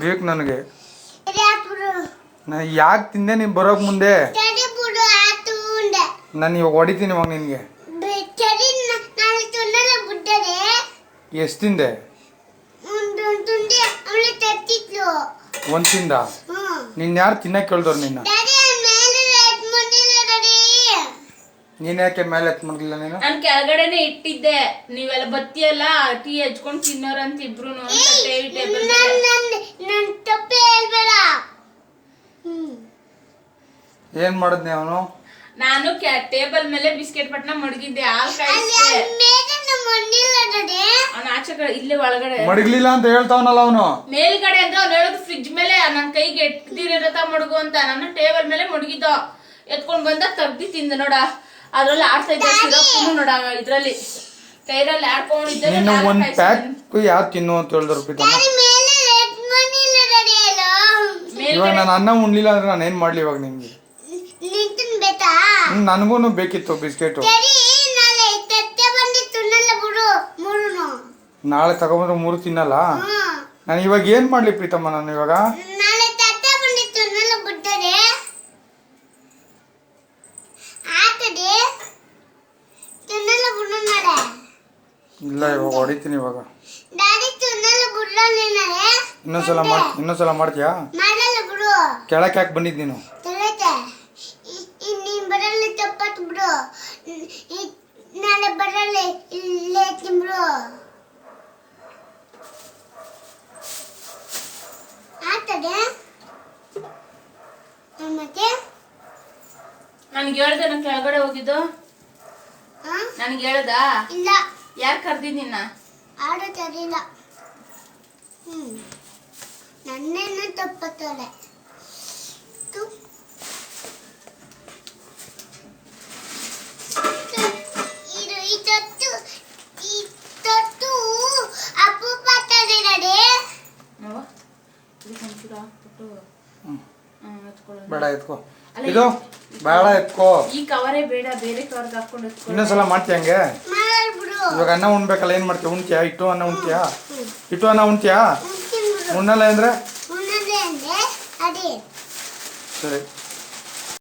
ಬೇಕು ನನಗೆ. ಯಾಕೆ ತಿಂದೆ ನೀನು ಬರೋಕ್ ಮುಂದೆ? ನಾನು ಇವಾಗ ಹೊಡಿತೀನಿ ಇವಾಗ ನಿನಗೆ. ಎಷ್ಟು ತಿಂದೆ? ಒಂದು ತಿಂದ? ನಿನ್ನ ಯಾರು ತಿನ್ನಕ್ಕೆ ಕೇಳ್ದವ್ರು ನಿನ್ನ? ನೀನ್ ಯಾಕೆ ಮೇಲೆ ಎತ್ ಮಾಡ್ಲಿಲ್ಲ ನೀನು? ನಾನು ಕೆಳಗಡೆನೆ ಇಟ್ಟಿದ್ದೆ, ನೀವೆಲ್ಲ ಬತ್ತಿಯಲ್ಲ ಟೀ ಹಚ್ಕೊಂಡು ತಿನ್ನೋರಂತ ಇಬ್ರು. ಏನ್ ಮಾಡದ್ನಿ ಅವನು? ನಾನು ಟೇಬಲ್ ಮೇಲೆ ಬಿಸ್ಕೆಟ್ ಪಟ್ನ ಮಡಗಿದ್ದೆ, ಹಾಲ್ ಕಾಯಿಸ್ದೆ. ಅವ್ನ ಆಚೆ ಕಡೆ ಇಲ್ಲೇ ಒಳಗಡೆ ಮಡಗ್ಲಿಲ್ಲ ಅಂತ ಹೇಳ್ತಾವನಲ್ಲ ಅವನು. ಮೇಲ್ಗಡೆ ಅಂದ್ರೆ ಅವ್ನು ಹೇಳೋದು ಫ್ರಿಡ್ಜ್ ಮೇಲೆ ನನ್ ಕೈಗೆ ಎಟ್ದಿರತ ಮಡಗು ಅಂತ. ನಾನು ಟೇಬಲ್ ಮೇಲೆ ಮಡಗಿದ್ದ, ಎತ್ಕೊಂಡ್ ಬಂದ ತಗ್ದಿ ತಿಂದ ನೋಡ. ಅದ್ರಲ್ಲಿ ಆಡ್ತಾ ಇದ್ದ ಸಿರಪ್ ನೋಡ, ಇದ್ರಲ್ಲಿ ಕೈರಲ್ಲಿ ಆಡ್ಕೊಂಡಿದ್ದೆ. ಒಂದ್ ಪ್ಯಾಕ್ ಯಾರು ತಿನ್ನು ಅಂತ ಹೇಳಿದ್ರು. ಇವಾಗ ನಾನು ಅನ್ನ ಉಣ್ಲಿಲ್ಲ ಅಂದ್ರೆ ನಾನು ಏನ್ ಮಾಡ್ಲಿ ಇವಾಗ ನಿಮ್ಗೆ? ನನಗೂ ಬೇಕಿತ್ತು ಬಿಸ್ಕೆಟ್. ನಾಳೆ ತಗೊಂಡ್ರೆ 3 ತಿನ್ನಲ್ಲ. ನಾನು ಇವಾಗ ಏನ್ ಮಾಡ್ಲಿ ಪ್ರೀತಮ್ಮ? ನಾನು ಇವಾಗ ಇಲ್ಲ, ಇವಾಗ ಹೊಡಿತೀನಿ. ಇವಾಗ ಇನ್ನೊಂದ್ಸಲ ಮಾಡ್ತೀಯಾ? ಕೆಳಕ್ಕೆ ಯಾಕೆ ಬಂದಿದ್ ನೀನು? ನನ್ಗೆ ಹೇಳ್ದೆ ನಾನು ಕೆಳಗಡೆ ಹೋಗಿದ್ದು? ನನ್ಗೆ ಹೇಳ್ದ? ಇಲ್ಲ. ಯಾರು ಕರ್ದಿದ್ ನಿನ್ನ? ಆಡೋ ತರಿಲ್ಲ. ನನ್ನೇನು ತಪ್ಪತ್ತಲೆ. ಬೇಡ ಎತ್ಕೋ. ಇದು ಬೇಡ ಎತ್ಕೋ. ಈ ಕವರೇ ಬೇಡ, ಬೇರೆ ಕವರ್ಗೆ ಹಾಕೊಂಡು ಇನ್ನೊಂದ್ಸಲ ಮಾಡ್ತೀಯ ಹಂಗೆ? ಇವಾಗ ಅನ್ನ ಉಣ್ಬೇಕಲ್ಲ, ಏನ್ ಮಾಡ್ತೀಯ? ಉಣ್ತೀಯಾ? ಇಟ್ಟು ಅನ್ನ ಉಣ್ತೀಯಾ? ಇಟ್ಟು ಅನ್ನ ಉಣ್ತೀಯಾ? ಉಣ್ಣಲ್ಲ ಅಂದ್ರೆ ಸರಿ.